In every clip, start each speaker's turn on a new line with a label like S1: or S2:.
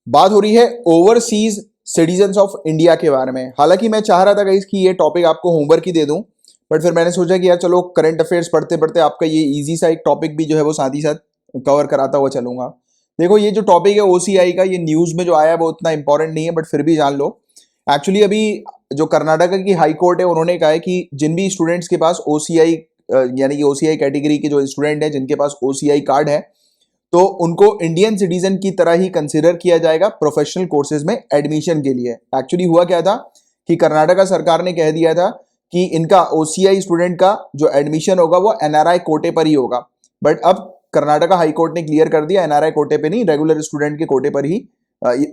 S1: बात हो रही है ओवरसीज सिटीजन्स ऑफ इंडिया के बारे में। हालांकि मैं चाह रहा था गाइस कि ये टॉपिक आपको होमवर्क ही दे दूं, बट फिर मैंने सोचा कि यार चलो करंट अफेयर्स पढ़ते पढ़ते आपका ये इजी सा एक टॉपिक भी जो है वो साथ ही साथ कवर कराता हुआ चलूंगा। देखो ये जो टॉपिक है ओसीआई का, ये न्यूज में जो आया है वो उतना इंपॉर्टेंट नहीं है, बट फिर भी जान लो। एक्चुअली अभी जो कर्नाटका की हाई कोर्ट है उन्होंने कहा है कि जिन भी स्टूडेंट्स के पास ओसीआई यानी कि ओसीआई कैटेगरी के जो स्टूडेंट है जिनके पास ओसीआई कार्ड है, तो उनको इंडियन सिटीजन की तरह ही कंसिडर किया जाएगा प्रोफेशनल कोर्सेज में एडमिशन के लिए। एक्चुअली हुआ क्या था कि कर्नाटका सरकार ने कह दिया था कि इनका ओसीआई स्टूडेंट का जो एडमिशन होगा वो एनआरआई कोटे पर ही होगा, बट अब कर्नाटका हाई कोर्ट ने क्लियर कर दिया एनआरआई कोटे पे नहीं, रेगुलर स्टूडेंट के कोटे पर ही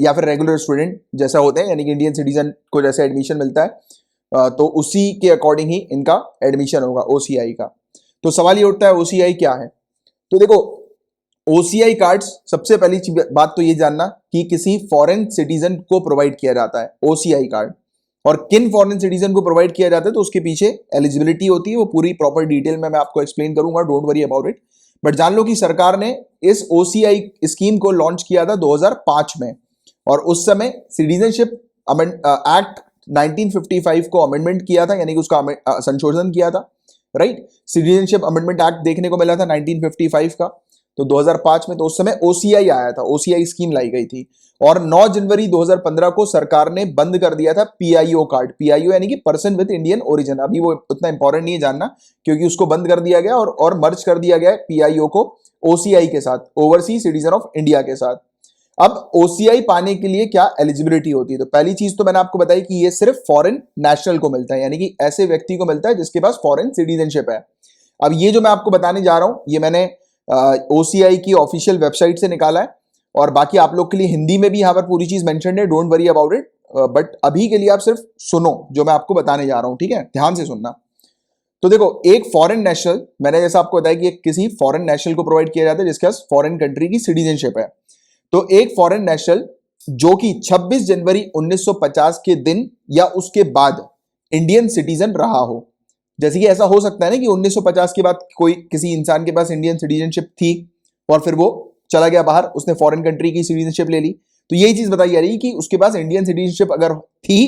S1: या फिर रेगुलर स्टूडेंट जैसा होते हैं, यानी कि इंडियन सिटीजन को जैसे एडमिशन मिलता है तो उसी के अकॉर्डिंग ही इनका एडमिशन होगा ओसीआई का। तो सवाल ये उठता है ओसीआई क्या है। तो देखो ओसीआई कार्ड्स, सबसे पहली बात तो ये जानना कि किसी फॉरेन सिटीजन को प्रोवाइड किया जाता है ओसीआई कार्ड, और किन फॉरेन सिटीजन को प्रोवाइड किया जाता है तो उसके पीछे एलिजिबिलिटी होती है, वो पूरी प्रॉपर डिटेल में मैं आपको एक्सप्लेन करूंगा, don't worry about it. But जान लो कि सरकार ने इस ओसीआई स्कीम को लॉन्च किया था 2005 में, और उस समय सिटीजनशिप एक्ट 1955 को अमेंडमेंट किया था, यानी कि उसका संशोधन किया था, राइट। सिटीजनशिप अमेंडमेंट एक्ट देखने को मिला था 1955 का, तो 2005 में तो उस समय ओसीआई आया था, ओसीआई स्कीम लाई गई थी। और 9 जनवरी 2015 को सरकार ने बंद कर दिया था पीआईओ कार्ड, पीआईओ यानी कि पर्सन विद इंडियन ओरिजिन। अभी वो उतना इंपॉर्टेंट नहीं है जानना, क्योंकि उसको बंद कर दिया गया और मर्ज कर दिया गया पीआईओ को ओसीआई के साथ, ओवरसीज सिटीजन ऑफ इंडिया के साथ। अब ओसीआई पाने के लिए क्या एलिजिबिलिटी होती है, तो पहली चीज तो मैंने आपको बताई कि ये सिर्फ फॉरेन नेशनल को मिलता है, यानी कि ऐसे व्यक्ति को मिलता है जिसके पास फॉरेन सिटीजनशिप है। अब ये जो मैं आपको बताने जा रहा हूं ये मैंने ओसीआई की ऑफिशियल वेबसाइट से निकाला है, और बाकी आप लोग के लिए हिंदी में भी यहां पर पूरी चीज मेंशन है, don't worry about it. But अभी के लिए आप सिर्फ सुनो जो मैं आपको बताने जा रहा हूं, ठीक है, ध्यान से सुनना। तो देखो एक फॉरेन नेशनल, मैंने जैसा आपको बताया कि किसी फॉरेन नेशनल को प्रोवाइड किया जाता है जिसके पास फॉरेन कंट्री की सिटीजनशिप है। तो एक फॉरेन नेशनल जो कि 26 जनवरी 1950 के दिन या उसके बाद इंडियन सिटीजन रहा हो, जैसे कि ऐसा हो सकता है ना कि 1950 के बाद कोई किसी इंसान के पास इंडियन सिटीजनशिप थी और फिर वो चला गया बाहर, उसने फॉरेन कंट्री की सिटीजनशिप ले ली, तो यही चीज बताई जा रही है कि उसके पास इंडियन सिटीजनशिप अगर थी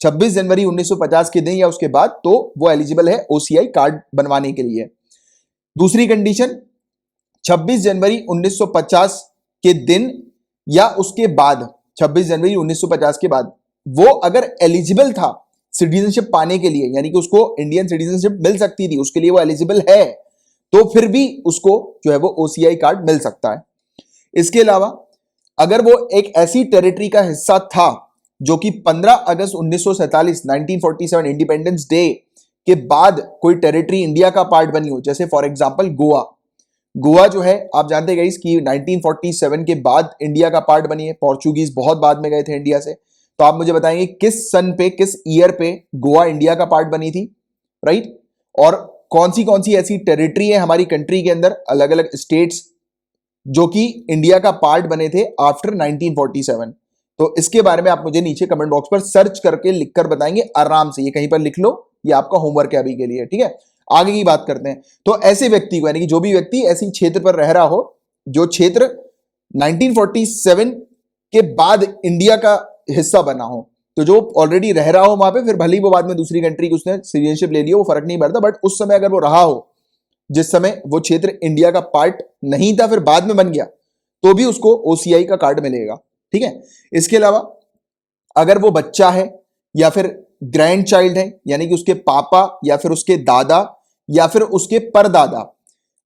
S1: 26 जनवरी 1950 के दिन या उसके बाद, तो वो एलिजिबल है ओसीआई कार्ड बनवाने के लिए। दूसरी कंडीशन, 26 जनवरी 1950 के दिन या उसके बाद, 26 जनवरी 1950 के बाद वो अगर एलिजिबल था सिटीजनशिप पाने के लिए, यानी कि उसको इंडियन सिटीजनशिप मिल सकती थी, उसके लिए वो एलिजिबल है, तो फिर भी उसको जो है वो ओसीआई कार्ड मिल सकता है। इसके अलावा अगर वो एक ऐसी टेरिटरी का हिस्सा था जो कि 15 अगस्त 1947 1947 इंडिपेंडेंस डे के बाद कोई टेरिटरी इंडिया का पार्ट बनी हो, जैसे फॉर एग्जांपल गोवा। गोवा जो है आप जानते गाइस कि 1947 के बाद इंडिया का पार्ट बनी है, पोर्चुगीज बहुत बाद में गए थे इंडिया से। तो आप मुझे बताएंगे किस सन पे, किस ईयर पे गोवा इंडिया का पार्ट बनी थी, राइट। और कौन सी ऐसी टेरिटरी है हमारी कंट्री के अंदर, अलग अलग स्टेट्स जो कि इंडिया का पार्ट बने थे आफ्टर 1947। तो इसके बारे में आप मुझे नीचे कमेंट बॉक्स पर सर्च करके लिखकर बताएंगे आराम से, ये कहीं पर लिख लो, ये आपका होमवर्क है अभी के लिए, ठीक है। आगे की बात करते हैं। तो ऐसे व्यक्ति को, यानी कि जो भी व्यक्ति ऐसी क्षेत्र पर रह रहा हो जो क्षेत्र 1947 के बाद इंडिया का हिस्सा बना हो, तो जो ऑलरेडी रह रहा हो वहां पे, फिर भले ही वो बाद में दूसरी कंट्री की उसने सिटीजनशिप ले लिया, वो फर्क नहीं पड़ता, बट उस समय अगर वो रहा हो जिस समय वो क्षेत्र इंडिया का पार्ट नहीं था फिर बाद में बन गया, तो भी उसको ओसीआई का कार्ड मिलेगा, ठीक है। इसके अलावा अगर वो बच्चा है या फिर ग्रैंड चाइल्ड है, यानी कि उसके पापा या फिर उसके दादा या फिर उसके परदादा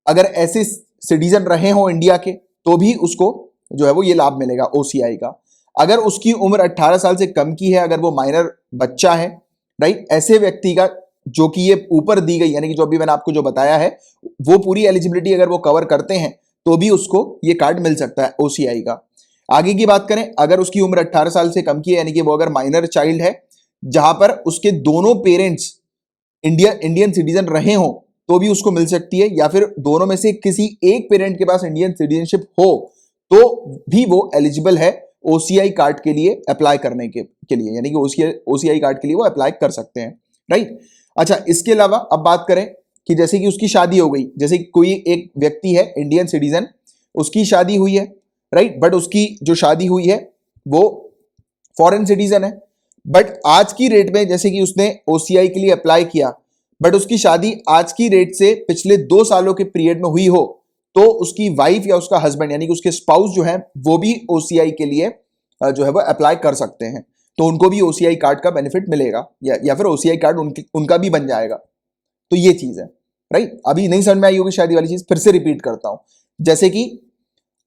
S1: अगर ऐसे सिटीजन रहे हो इंडिया के, तो भी उसको जो है वो ये लाभ मिलेगा ओसीआई का। अगर उसकी उम्र 18 साल से कम की है, अगर वो माइनर बच्चा है, राइट, ऐसे व्यक्ति का जो कि ये ऊपर दी गई, यानी कि जो अभी मैंने आपको जो बताया है वो पूरी एलिजिबिलिटी अगर वो कवर करते हैं, तो भी उसको ये कार्ड मिल सकता है ओसीआई का। आगे की बात करें, अगर उसकी उम्र 18 साल से कम की है, यानी कि वो अगर माइनर चाइल्ड है जहां पर उसके दोनों पेरेंट्स इंडियन सिटीजन रहे हो, तो भी उसको मिल सकती है, या फिर दोनों में से किसी एक पेरेंट के पास इंडियन सिटीजनशिप हो तो भी वो एलिजिबल है ओसीआई कार्ड के लिए अप्लाई करने के लिए, यानी कि ओसीआई कार्ड के लिए वो अप्लाई कर सकते हैं, राइट। अच्छा, इसके अलावा अब बात करें कि जैसे कि उसकी शादी हो गई, जैसे कोई एक व्यक्ति है इंडियन सिटीजन, उसकी शादी हुई है, राइट, बट उसकी जो शादी हुई है वो फॉरेन सिटीजन है, बट आज की रेट में जैसे कि उसने ओसीआई के लिए अप्लाई किया, बट उसकी शादी आज की रेट से पिछले 2 सालों के पीरियड में हुई हो, तो उसकी वाइफ या उसका हस्बैंड यानी कि उसके स्पाउस जो है वो भी ओसीआई के लिए जो है वो अप्लाई कर सकते हैं, तो उनको भी ओसीआई कार्ड का बेनिफिट मिलेगा या फिर ओसीआई कार्ड उनका भी बन जाएगा। तो ये चीज है, राइट। अभी नहीं समझ में आई होगी शायद ये वाली चीज, फिर से रिपीट करता हूं। जैसे कि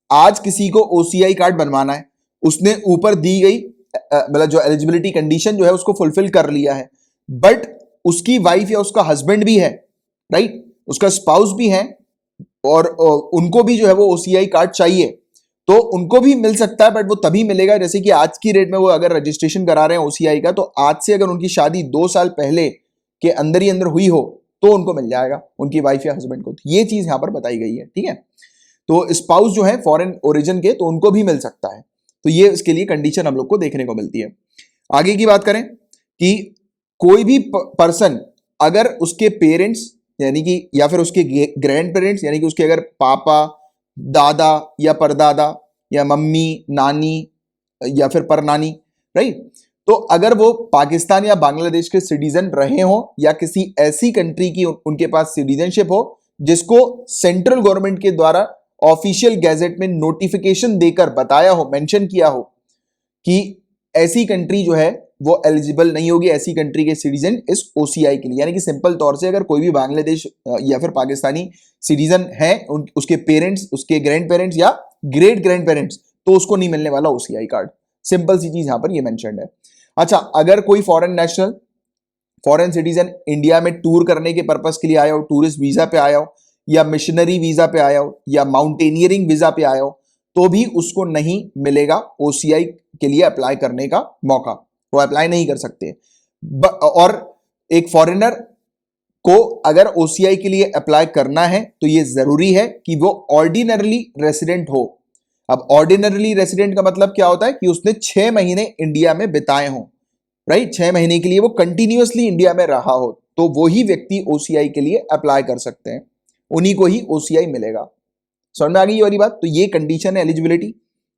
S1: आज किसी को ओसीआई कार्ड बनवाना है, उसने ऊपर दी गई मतलब जो एलिजिबिलिटी कंडीशन जो है उसको फुलफिल कर लिया है, बट उसकी वाइफ या उसका हस्बैंड भी है, राइट, उसका स्पाउस भी है, और उनको भी जो है वो ओसीआई कार्ड चाहिए, तो उनको भी मिल सकता है, बट वो तभी मिलेगा जैसे कि आज की रेट में वो अगर रजिस्ट्रेशन करा रहे हैं ओसीआई का, तो आज से अगर उनकी शादी 2 साल पहले के अंदर ही अंदर हुई हो तो उनको मिल जाएगा, उनकी वाइफ या हस्बैंड को। तो ये चीज यहां पर बताई गई है, ठीक है। तो स्पाउस जो है फॉरेन ओरिजिन के, तो उनको भी मिल सकता है। तो ये इसके लिए कंडीशन हम लोग को देखने को मिलती है। आगे की बात करें कि कोई भी पर्सन अगर उसके पेरेंट्स यानी कि या फिर उसके ग्रैंड पेरेंट्स यानी कि उसके अगर पापा, दादा या परदादा या मम्मी, नानी या फिर परनानी, राइट, तो अगर वो पाकिस्तान या बांग्लादेश के सिटीजन रहे हो या किसी ऐसी कंट्री की उनके पास सिटीजनशिप हो जिसको सेंट्रल गवर्नमेंट के द्वारा ऑफिशियल गैजेट में नोटिफिकेशन देकर बताया हो, मेंशन किया हो कि ऐसी कंट्री जो है वो एलिजिबल नहीं होगी ऐसी कंट्री के सिटीजन इस ओसीआई के लिए, यानी कि सिंपल तौर से अगर कोई भी बांग्लादेश या फिर पाकिस्तानी सिटीजन है, उसके पेरेंट्स, उसके ग्रैंड पेरेंट्स या ग्रेट ग्रैंड पेरेंट्स, तो उसको नहीं मिलने वाला ओसीआई कार्ड। सिंपल सी चीज यहां पर ये मेंशन्ड है। अच्छा, अगर कोई foreign national, foreign citizen India में टूर करने के पर्पस के लिए आया हो, टूरिस्ट वीजा पे आया हो या मिशनरी वीजा पे आया हो या माउंटेनियरिंग वीजा पे आया हो, तो भी उसको नहीं मिलेगा ओसीआई के लिए अप्लाई करने का मौका, वो अप्लाई नहीं कर सकते। और एक फॉरेनर को अगर ओसीआई के लिए अप्लाई करना है तो ये जरूरी है कि वो ऑर्डिनरली रेसिडेंट हो। अब ऑर्डिनरली रेसिडेंट का मतलब क्या होता है कि उसने 6 महीने इंडिया में बिताए हो, राइट, 6 महीने के लिए वो कंटिन्यूअसली इंडिया में रहा हो, तो वो ही व्यक्ति ओसीआई के लिए अप्लाई कर सकते हैं, उन्हीं को ही ओसीआई मिलेगा। समझ में आ गई ये वाली बात। तो ये कंडीशन है एलिजिबिलिटी,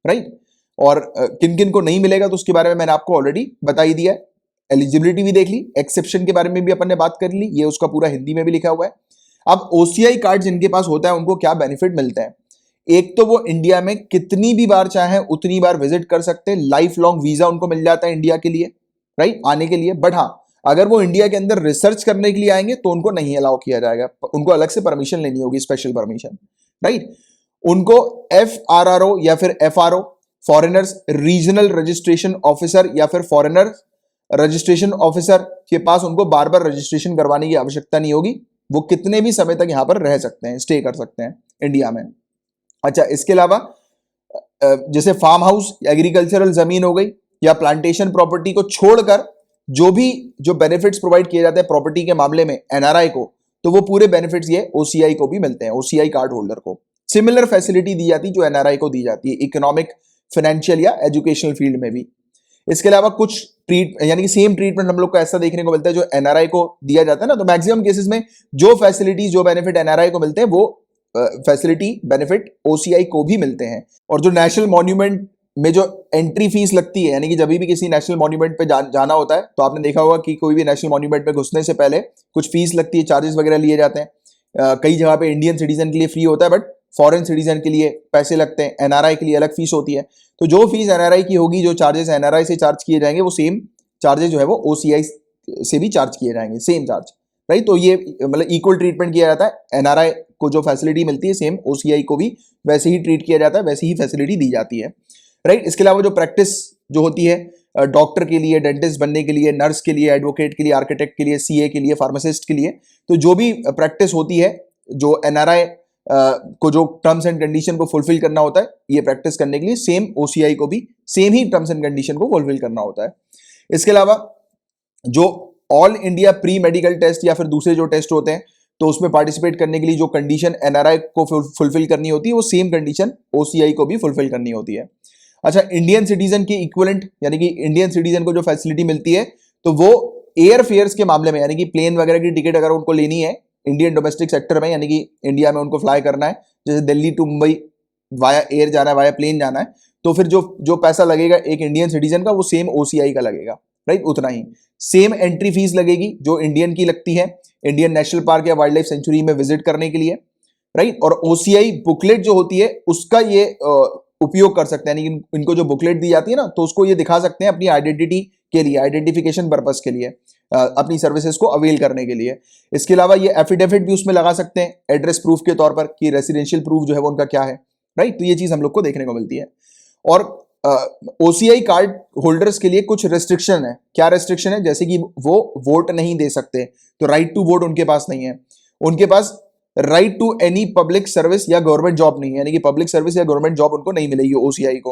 S1: राइट। और किन किन को नहीं मिलेगा तो उसके बारे में मैंने आपको ऑलरेडी बता ही दिया है। एलिजिबिलिटी भी देख ली, एक्सेप्शन के बारे में भी अपन ने बात कर ली, ये उसका पूरा हिंदी में भी लिखा हुआ है। अब ओसीआई कार्ड जिनके पास होता है उनको क्या बेनिफिट मिलते हैं? एक तो वो इंडिया में कितनी भी बार चाहे उतनी बार विजिट कर सकते हैं, लाइफ लॉन्ग वीजा उनको मिल जाता है इंडिया के लिए, राइट, आने के लिए। बट हाँ, अगर वो इंडिया के अंदर रिसर्च करने के लिए आएंगे तो उनको नहीं अलाउ किया जाएगा, उनको अलग से परमिशन लेनी होगी, स्पेशल परमिशन, राइट। उनको FRRO या फिर FRO, foreigners regional registration officer या फिर फॉरेनर रजिस्ट्रेशन ऑफिसर के पास उनको बार बार रजिस्ट्रेशन करवाने की आवश्यकता नहीं होगी, वो कितने भी समय तक यहां पर रह सकते हैं, स्टे कर सकते हैं इंडिया में। अच्छा, इसके अलावा जैसे फार्म हाउस, एग्रीकल्चरल जमीन हो गई या प्लांटेशन प्रॉपर्टी को छोड़कर जो बेनिफिट्स प्रोवाइड किए जाते हैं प्रॉपर्टी के मामले में एनआरआई को, तो वो पूरे बेनिफिट्स ये ओसीआई को भी मिलते हैं, ओसीआई कार्ड होल्डर को सिमिलर फैसिलिटी दी जाती है जो एनआरआई को दी जाती है, इकोनॉमिक, फाइनेंशियल या एजुकेशनल फील्ड में भी। इसके अलावा कुछ यानी कि सेम ट्रीटमेंट हम लोग को ऐसा देखने को मिलता है जो एनआरआई को दिया जाता है ना, तो मैक्सिमम केसेस में जो फैसिलिटीज, जो बेनिफिट एनआरआई को मिलते हैं वो फैसिलिटी बेनिफिट ओसीआई को भी मिलते हैं। और जो नेशनल मॉन्यूमेंट में जो एंट्री फीस लगती है, यानी कि जब भी किसी नेशनल मॉन्यूमेंट पे जाना होता है तो आपने देखा होगा कि कोई भी नेशनल मॉन्यूमेंट पे घुसने से पहले कुछ फीस लगती है, चार्जेस वगैरह लिए जाते हैं। कई जगह पे इंडियन सिटीजन के लिए फ्री होता है, बट फॉरेन सिटीजन के लिए पैसे लगते हैं, एनआरआई के लिए अलग फीस होती है। तो जो फीस एनआरआई की होगी, जो चार्जेस एनआरआई से चार्ज किए जाएंगे, वो सेम चार्जेस जो है वो ओसीआई से भी चार्ज किए जाएंगे, सेम चार्ज, राइट। तो ये मतलब इक्वल ट्रीटमेंट किया जाता है, एनआरआई को जो फैसिलिटी मिलती है सेम ओसीआई को भी वैसे ही ट्रीट किया जाता है, वैसी ही फैसिलिटी दी जाती है, राइट। इसके अलावा जो प्रैक्टिस जो होती है डॉक्टर के लिए, डेंटिस्ट बनने के लिए, नर्स के लिए, एडवोकेट के लिए, आर्किटेक्ट के लिए, सीए के लिए, फार्मासिस्ट के लिए, तो जो भी प्रैक्टिस होती है, जो एनआरआई को जो टर्म्स एंड कंडीशन को फुलफिल करना होता है, ये प्रैक्टिस करने के लिए सेम ओसीआई को भी सेम ही टर्म्स एंड कंडीशन को फुलफिल करना होता है। इसके अलावा जो all India pre medical test या फिर दूसरे जो टेस्ट होते हैं, तो उसमें पार्टिसिपेट करने के लिए जो कंडीशन एनआरआई को फुलफिल करनी होती है, वो सेम कंडीशन ओसीआई को भी फुलफिल करनी होती है। अच्छा, इंडियन सिटीजन के इक्विवेलेंट, यानी कि इंडियन सिटीजन को जो फैसिलिटी मिलती है, तो वो एयर फेयर्स के मामले में, यानी कि प्लेन वगैरह की टिकट अगर उनको लेनी है इंडियन डोमेस्टिक सेक्टर में, यानी कि इंडिया में उनको फ्लाई करना है, जैसे Delhi to Mumbai via air जाना है, वाया प्लेन जाना है, तो फिर जो जो पैसा लगेगा एक इंडियन सिटीजन का वो सेम ओसीआई का लगेगा, राइट, उतना ही। सेम एंट्री फीस लगेगी जो इंडियन की लगती है इंडियन नेशनल पार्क या वाइल्ड लाइफ सेंचुरी में विजिट करने के लिए, राइट। और ओसीआई बुकलेट जो होती है उसका ये उपयोग कर सकते हैं, यानी इनको जो बुकलेट दी जाती है ना, तो उसको ये दिखा सकते हैं अपनी आइडेंटिटी के लिए, आइडेंटिफिकेशन पर्पस के लिए, अपनी सर्विसेज को अवेल करने के लिए। इसके अलावा ये एफिडेविट भी उसमें लगा सकते हैं एड्रेस प्रूफ के तौर पर कि रेसिडेंशियल प्रूफ जो है वो उनका क्या है, राइट। तो ये चीज हम लोग को देखने को मिलती है। और ओसीआई कार्ड होल्डर्स के लिए कुछ रेस्ट्रिक्शन है। क्या रेस्ट्रिक्शन है? जैसे कि वो वोट नहीं दे सकते, तो राइट टू वोट उनके पास नहीं है। उनके पास right to any public service या गवर्नमेंट जॉब नहीं है, यानी कि पब्लिक सर्विस या गवर्नमेंट जॉब उनको नहीं मिलेगी ओसीआई को।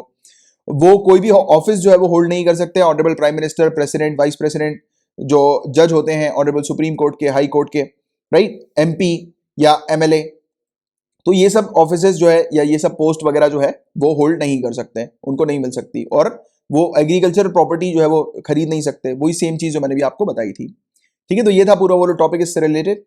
S1: वो कोई भी ऑफिस जो है वो होल्ड नहीं कर सकते। Honourable prime minister, president, vice president, जो जज होते हैं ऑनरेबल सुप्रीम कोर्ट के, हाई कोर्ट के, राइट, एमपी या एमएलए, तो ये सब ऑफिसेज जो है या ये सब पोस्ट वगैरह जो है वो होल्ड नहीं कर सकते, उनको नहीं मिल सकती। और वो एग्रीकल्चर प्रॉपर्टी जो है वो खरीद नहीं सकते। वही सेम चीज जो मैंने भी आपको बताई थी, ठीक है। तो ये था पूरा वो टॉपिक इससे रिलेटेड।